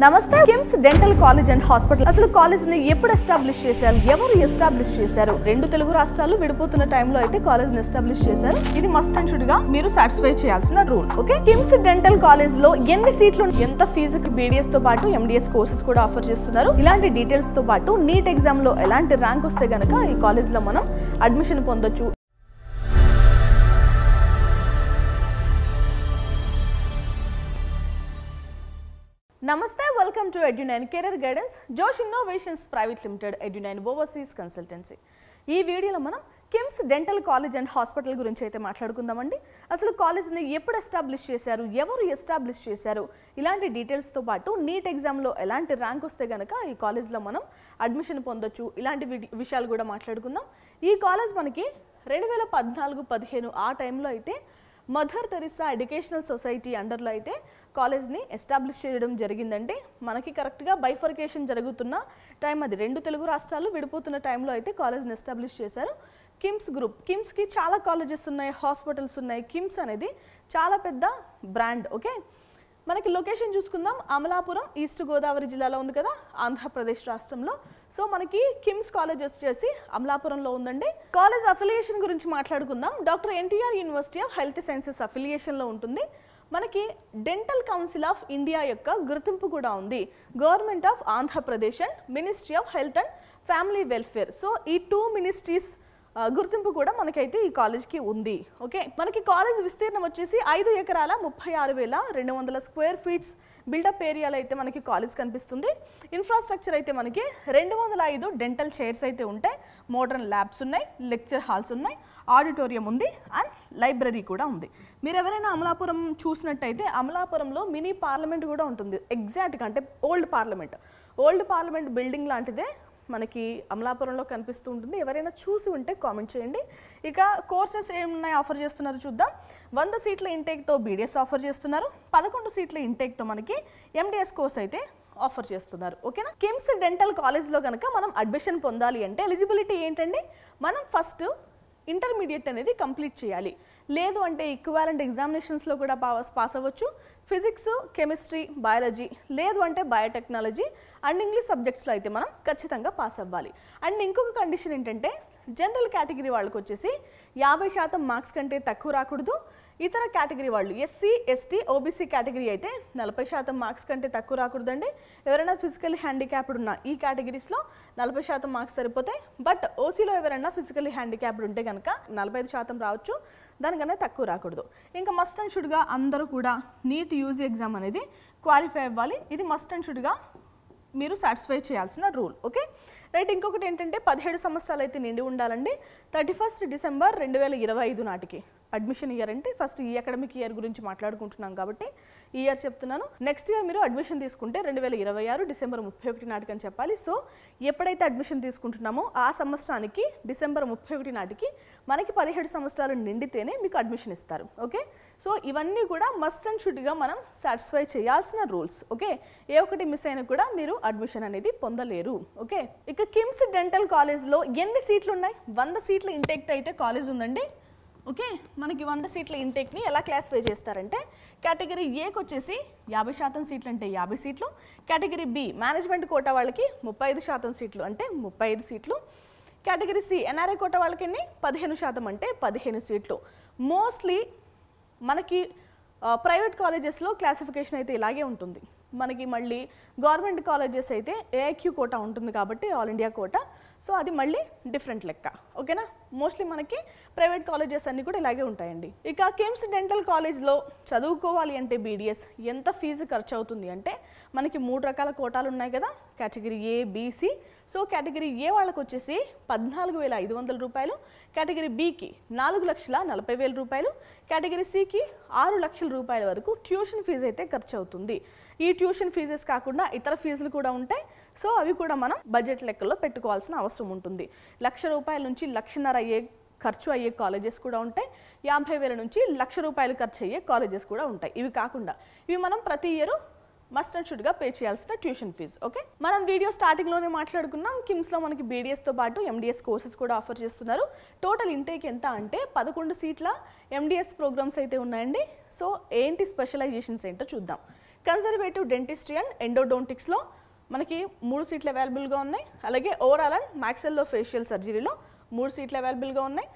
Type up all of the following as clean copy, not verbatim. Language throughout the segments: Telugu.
నమస్తే KIMS dental college and hospital అసలు కాలేజ్ ని ఎప్పుడు ఎస్టాబ్లిష్ చేశారు, ఎవరు ఎస్టాబ్లిష్ చేశారు? రెండు తెలుగు రాష్ట్రాలు విడిపోతున్న టైంలో అయితే కాలేజ్ ని ఎస్టాబ్లిష్ చేశారు. ఇది మస్ట్ అండ్ షుడ్ గా మీరు సాటిస్ఫై చేయాల్సిన rule. Okay, KIMS dental college లో ఎన్ని సీట్లు, ఎంత ఫీజుకి బీడీఎస్ తో పాటు ఎండిఎస్ కోర్సెస్ కూడా ఆఫర్ చేస్తున్నారు. ఇలాంటి డీటెయిల్స్ తో పాటు నీట్ ఎగ్జామ్ లో ఎలాంటి ర్యాంక్ వస్తే గనక ఈ కాలేజ్ లో మనం అడ్మిషన్ పొందొచ్చు. నమస్తే, welcome to Edunine career guidance, Josh innovations private limited, Edunine overseas consultancy. ఈ వీడియోలో మనం KIMS dental college and hospital గురించి అయితే మాట్లాడుకుందామండి. అసలు కాలేజ్ని ఎప్పుడు ఎస్టాబ్లిష్ చేశారు, ఎవరు ఎస్టాబ్లిష్ చేశారు, ఇలాంటి డీటెయిల్స్తో పాటు నీట్ ఎగ్జామ్లో ఎలాంటి ర్యాంక్ వస్తే కనుక ఈ కాలేజ్లో మనం అడ్మిషన్ పొందొచ్చు, ఇలాంటి విషయాలు కూడా మాట్లాడుకుందాం. ఈ కాలేజ్ మనకి 2014-15 ఆ టైంలో అయితే మదర్ తెరిసా ఎడ్యుకేషనల్ సొసైటీ అండర్లో అయితే కాలేజ్ని ఎస్టాబ్లిష్ చేయడం జరిగిందండి. మనకి కరెక్ట్గా బైఫర్కేషన్ జరుగుతున్న టైం అది. రెండు తెలుగు రాష్ట్రాలు విడిపోతున్న టైంలో అయితే కాలేజ్ని ఎస్టాబ్లిష్ చేశారు. కిమ్స్ గ్రూప్, కిమ్స్కి చాలా కాలేజెస్ ఉన్నాయి, హాస్పిటల్స్ ఉన్నాయి. కిమ్స్ అనేది చాలా పెద్ద బ్రాండ్. ఓకే, మనకి లొకేషన్ చూసుకుందాం. అమలాపురం, ఈస్ట్ గోదావరి జిల్లాలో ఉంది కదా, ఆంధ్రప్రదేశ్ రాష్ట్రంలో. సో మనకి కిమ్స్ కాలేజ్ వచ్చేసి అమలాపురంలో ఉందండి. కాలేజ్ అఫిలియేషన్ గురించి మాట్లాడుకుందాం. Doctor NTR university of health sciences అఫిలియేషన్లో ఉంటుంది. మనకి డెంటల్ కౌన్సిల్ ఆఫ్ ఇండియా యొక్క గుర్తింపు కూడా ఉంది. Government of Andhra Pradesh and ministry of health and family welfare, so ఈ 2 మినిస్ట్రీస్ గుర్తింపు కూడా మనకైతే ఈ కాలేజ్కి ఉంది. ఓకే, మనకి కాలేజ్ విస్తీర్ణం వచ్చేసి 5 ఎకరాల 36,200 స్క్వేర్ ఫీట్స్ బిల్డప్ ఏరియాలో అయితే మనకి కాలేజ్ కనిపిస్తుంది. ఇన్ఫ్రాస్ట్రక్చర్ అయితే మనకి 205 డెంటల్ చైర్స్ అయితే ఉంటాయి, మోడర్న్ ల్యాబ్స్ ఉన్నాయి, లెక్చర్ హాల్స్ ఉన్నాయి, ఆడిటోరియం ఉంది అండ్ లైబ్రరీ కూడా ఉంది. మీరు ఎవరైనా అమలాపురం చూసినట్టయితే అమలాపురంలో మినీ పార్లమెంట్ కూడా ఉంటుంది. ఎగ్జాక్ట్గా అంటే ఓల్డ్ పార్లమెంట్ బిల్డింగ్ లాంటిదే మనకి అమలాపురంలో కనిపిస్తూ ఉంటుంది. ఎవరైనా చూసి ఉంటే కామెంట్ చేయండి. ఇక కోర్సెస్ ఏమున్నాయి ఆఫర్ చేస్తున్నారు చూద్దాం. 100 సీట్ల ఇంటేక్తో బీడీఎస్ ఆఫర్ చేస్తున్నారు. 11 సీట్ల ఇంటేక్తో మనకి ఎండిఎస్ కోర్స్ అయితే ఆఫర్ చేస్తున్నారు. ఓకేనా, కిమ్స్ డెంటల్ కాలేజ్లో కనుక మనం అడ్మిషన్ పొందాలి అంటే ఎలిజిబిలిటీ ఏంటండి? మనం ఫస్ట్ ఇంటర్మీడియట్ అనేది కంప్లీట్ చేయాలి. లేదు అంటే ఈక్వాలెంట్ ఎగ్జామినేషన్స్లో కూడా పాస్ అవ్వచ్చు. ఫిజిక్స్, కెమిస్ట్రీ, బయాలజీ, లేదు అంటే బయోటెక్నాలజీ అండ్ ఇంగ్లీష్ సబ్జెక్ట్స్లో అయితే మనం ఖచ్చితంగా పాస్ అవ్వాలి. అండ్ ఇంకొక కండిషన్ ఏంటంటే జనరల్ కేటగిరీ వాళ్ళకి వచ్చేసి 50% మార్క్స్ కంటే తక్కువ రాకూడదు. ఇతర కేటగిరీ వాళ్ళు ఎస్సీ, ఎస్టీ, ఓబీసీ కేటగిరీ అయితే 40% మార్క్స్ కంటే తక్కువ రాకూడదండి. ఎవరైనా ఫిజికల్లీ హ్యాండిక్యాప్డ్ ఉన్న ఈ కేటగిరీస్లో 40% మార్క్స్ సరిపోతాయి. బట్ ఓసీలో ఎవరైనా ఫిజికల్లీ హ్యాండిక్యాప్డ్ ఉంటే కనుక 45% రావచ్చు, దానికన్నా తక్కువ రాకూడదు. ఇంకా మస్ట్ అండ్ షుడ్గా అందరూ కూడా నీట్ యూజీ ఎగ్జామ్ అనేది క్వాలిఫై అవ్వాలి. ఇది మస్ట్ అండ్ షుడ్గా మీరు సాటిస్ఫై చేయాల్సిన రూల్. ఓకే రైట్, ఇంకొకటి ఏంటంటే 17 సంవత్సరాలు అయితే నిండి ఉండాలండి. 31 డిసెంబర్ 2025 నాటికి అడ్మిషన్ ఇయర్. అంటే ఫస్ట్ ఈ అకాడమిక్ ఇయర్ గురించి మాట్లాడుకుంటున్నాం కాబట్టి ఈ ఇయర్ చెప్తున్నాను. నెక్స్ట్ ఇయర్ మీరు అడ్మిషన్ తీసుకుంటే 2026 డిసెంబర్ 31 నాటికి అని చెప్పాలి. సో ఎప్పుడైతే అడ్మిషన్ తీసుకుంటున్నామో ఆ సంవత్సరానికి డిసెంబర్ 31 నాటికి మనకి 17 సంవత్సరాలు నిండితేనే మీకు అడ్మిషన్ ఇస్తారు. ఓకే, సో ఇవన్నీ కూడా మస్ట్ అండ్ షుడ్గా మనం సాటిస్ఫై చేయాల్సిన రూల్స్. ఓకే, ఏ ఒకటి మిస్ అయినా కూడా మీరు అడ్మిషన్ అనేది పొందలేరు. ఓకే, ఇక కిమ్స్ డెంటల్ కాలేజ్లో ఎన్ని సీట్లు ఉన్నాయి? 100 సీట్ల ఇంటేక్తో అయితే కాలేజ్ ఉందండి. ఓకే, మనకి 100 సీట్ల ఇంటేక్ని ఎలా క్లాసిఫై చేస్తారంటే కేటగిరీ ఏకి వచ్చేసి 50% సీట్లు అంటే 50 సీట్లు, కేటగిరీ బి మేనేజ్మెంట్ కోటా వాళ్ళకి 35% సీట్లు అంటే 35 సీట్లు, కేటగిరీ సి ఎన్ఆర్ఐ కోటా వాళ్ళకి 15% అంటే 15 సీట్లు. మోస్ట్లీ మనకి ప్రైవేట్ కాలేజెస్లో క్లాసిఫికేషన్ అయితే ఇలాగే ఉంటుంది. మనకి మళ్ళీ గవర్నమెంట్ కాలేజెస్ అయితే ఏఐక్యూ కోటా ఉంటుంది కాబట్టి ఆల్ ఇండియా కోటా, సో అది మళ్ళీ డిఫరెంట్ లెక్క. ఓకేనా, మోస్ట్లీ మనకి ప్రైవేట్ కాలేజెస్ అన్నీ కూడా ఇలాగే ఉంటాయండి. ఇక కిమ్స్ డెంటల్ కాలేజ్లో చదువుకోవాలి అంటే బీడీఎస్ ఎంత ఫీజు ఖర్చు అవుతుంది అంటే మనకి 3 రకాల కోటాలు ఉన్నాయి కదా, category A, BC. So category A వాళ్ళకి వచ్చేసి 14,500 రూపాయలు, కేటగిరీ బికి 4,40,000 రూపాయలు, కేటగిరీ సికి 6 లక్షల రూపాయల వరకు ట్యూషన్ ఫీజు అయితే ఖర్చు అవుతుంది. ఈ ట్యూషన్ ఫీజెస్ కాకుండా ఇతర ఫీజులు కూడా ఉంటాయి. సో అవి కూడా మనం బడ్జెట్ లెక్కల్లో పెట్టుకోవాల్సిన అవసరం ఉంటుంది. 1,00,000 రూపాయల నుంచి 1,50,000 ఖర్చు అయ్యే కాలేజెస్ కూడా ఉంటాయి. 50,000 నుంచి 1,00,000 రూపాయలు ఖర్చు అయ్యే కాలేజెస్ కూడా ఉంటాయి. ఇవి కాకుండా ఇవి మనం ప్రతి ఇయర్ మస్ట్ అండ్ షుడ్గా పే చేయాల్సిన ట్యూషన్ ఫీజు. ఓకే, మనం వీడియో స్టార్టింగ్లోనే మాట్లాడుకున్నాం. కిమ్స్లో మనకి బీడీఎస్తో పాటు ఎండిఎస్ కోర్సెస్ కూడా ఆఫర్ చేస్తున్నారు. టోటల్ ఇంటేక్ ఎంత అంటే 11 సీట్ల ఎండిఎస్ ప్రోగ్రామ్స్ అయితే ఉన్నాయండి. సో ఏంటి స్పెషలైజేషన్స్ ఏంటో చూద్దాం. కన్జర్వేటివ్ డెంటిస్ట్రీ అండ్ ఎండోడోంటిక్స్లో మనకి 3 సీట్లు అవైలబుల్గా ఉన్నాయి. అలాగే ఓవరాల్ అండ్ మ్యాక్సెల్లో ఫేషియల్ సర్జరీలో 3 సీట్లు అవైలబుల్గా ఉన్నాయి.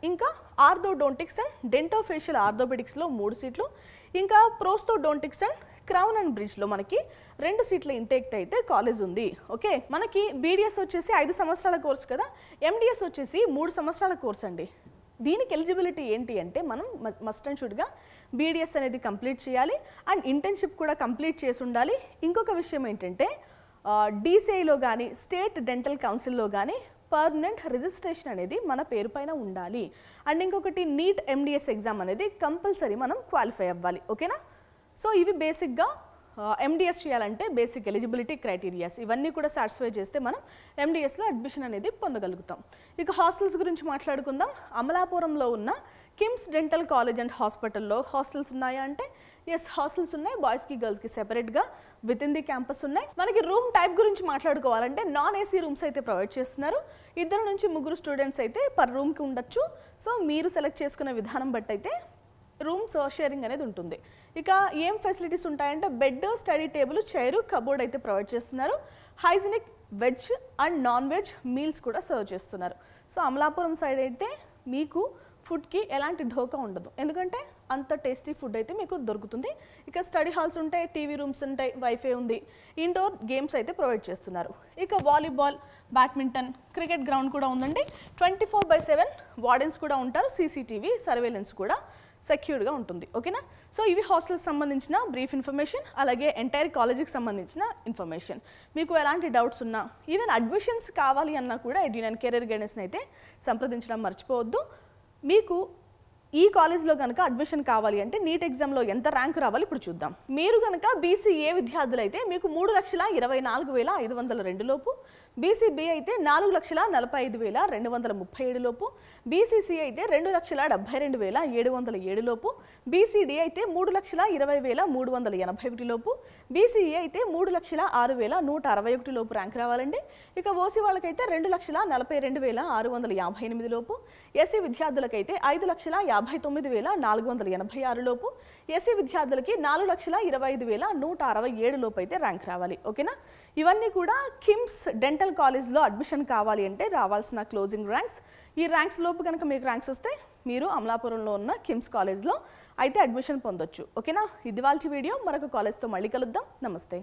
ఇంకా ఆర్థోడోంటిక్స్ అండ్ డెంటోఫేషియల్ ఆర్థోపెడిక్స్లో 3 సీట్లు, ఇంకా ప్రోస్థోడోంటిక్స్ అండ్ క్రౌన్ అండ్ బ్రిడ్జ్లో మనకి 2 సీట్ల ఇంటేక్ అయితే కాలేజ్ ఉంది. ఓకే, మనకి బీడిఎస్ వచ్చేసి 5 సంవత్సరాల కోర్స్ కదా, ఎండిఎస్ వచ్చేసి 3 సంవత్సరాల కోర్స్ అండి. దీనికి ఎలిజిబిలిటీ ఏంటి అంటే మనం మస్ట్ అండ్ షుడ్గా బీడిఎస్ అనేది కంప్లీట్ చేయాలి అండ్ ఇంటర్న్షిప్ కూడా కంప్లీట్ చేసి ఉండాలి. ఇంకొక విషయం ఏంటంటే డీసీఐలో కానీ స్టేట్ డెంటల్ కౌన్సిల్లో కానీ పర్మనెంట్ రిజిస్ట్రేషన్ అనేది మన పేరు పైన ఉండాలి. అండ్ ఇంకొకటి నీట్ ఎండిఎస్ ఎగ్జామ్ అనేది కంపల్సరీ మనం క్వాలిఫై అవ్వాలి. ఓకేనా? సో ఇవి బేసిక్గా ఎండిఎస్ చేయాలంటే బేసిక్ ఎలిజిబిలిటీ క్రైటీరియాస్. ఇవన్నీ కూడా సాటిస్ఫై చేస్తే మనం ఎండిఎస్లో అడ్మిషన్ అనేది పొందగలుగుతాం. ఇక హాస్టల్స్ గురించి మాట్లాడుకుందాం. అమలాపురంలో ఉన్న కిమ్స్ డెంటల్ కాలేజ్ అండ్ హాస్పిటల్లో హాస్టల్స్ ఉన్నాయా అంటే ఎస్, హాస్టల్స్ ఉన్నాయి. బాయ్స్కి గర్ల్స్కి సెపరేట్గా విత్ ఇన్ ది క్యాంపస్ ఉన్నాయి. మనకి రూమ్ టైప్ గురించి మాట్లాడుకోవాలంటే నాన్ ఏసీ రూమ్స్ అయితే ప్రొవైడ్ చేస్తున్నారు. 2 నుంచి 3 స్టూడెంట్స్ అయితే పర్ రూమ్కి ఉండొచ్చు. సో మీరు సెలెక్ట్ చేసుకునే విధానం బట్టి అయితే రూమ్స్ షేరింగ్ అనేది ఉంటుంది. ఇక ఏం ఫెసిలిటీస్ ఉంటాయంటే bed, study table, chair, cupboard అయితే ప్రొవైడ్ చేస్తున్నారు. Hygienic veg and non veg meals కూడా సర్వ్ చేస్తున్నారు. సో అమలాపురం సైడ్ అయితే మీకు ఫుడ్కి ఎలాంటి ఢోకా ఉండదు, ఎందుకంటే అంత టేస్టీ ఫుడ్ అయితే మీకు దొరుకుతుంది. ఇక స్టడీ హాల్స్ ఉంటాయి, టీవీ రూమ్స్ ఉంటాయి, వైఫై ఉంది, ఇండోర్ గేమ్స్ అయితే ప్రొవైడ్ చేస్తున్నారు. ఇక వాలీబాల్, బ్యాడ్మింటన్, క్రికెట్ గ్రౌండ్ కూడా ఉందండి. 24/7 వార్డెన్స్ కూడా ఉంటారు. సీసీటీవీ సర్వేలెన్స్ కూడా సెక్యూర్డ్గా ఉంటుంది. ఓకేనా? సో ఇవి హాస్టల్కి సంబంధించిన బ్రీఫ్ ఇన్ఫర్మేషన్, అలాగే ఎంటైర్ కాలేజీకి సంబంధించిన ఇన్ఫర్మేషన్. మీకు ఎలాంటి డౌట్స్ ఉన్నా, ఈవెన్ అడ్మిషన్స్ కావాలి అన్నా కూడా ఎడ్యునైన్ కెరీర్ గైడెన్స్ని అయితే సంప్రదించడం మర్చిపోవద్దు. మీకు ఈ కాలేజ్లో కనుక అడ్మిషన్ కావాలి అంటే నీట్ ఎగ్జామ్లో ఎంత ర్యాంక్ రావాలి ఇప్పుడు చూద్దాం. మీరు కనుక బీసీఏ విద్యార్థులు అయితే మీకు 3,24,502 లోపు, బీసీబీ అయితే 4,45,237 లోపు, బీసీసీ అయితే 2,72,707 లోపు, బీసీడీ అయితే 3,20,381 లోపు, బీసీఈ అయితే 3,06,161 లోపు ర్యాంక్ రావాలండి. ఇక ఓసీ వాళ్ళకైతే 2,42,658 లోపు, ఎస్సీ విద్యార్థులకైతే 5,59,486 లోపు, ఎస్సీ విద్యార్థులకి 4,25,167 లోపు అయితే ర్యాంక్ రావాలి. ఓకేనా? ఇవన్నీ కూడా కిమ్స్ డెంటల్ కాలేజ్లో అడ్మిషన్ కావాలి అంటే రావాల్సిన క్లోజింగ్ ర్యాంక్స్. ఈ ర్యాంక్స్ లోపు కనుక మీకు ర్యాంక్స్ వస్తే మీరు అమలాపురంలో ఉన్న కిమ్స్ కాలేజ్లో అయితే అడ్మిషన్ పొందొచ్చు. ఓకేనా? ఇది వాళ్ళ వీడియో. మరొక కాలేజ్తో మళ్ళీ కలుద్దాం. నమస్తే.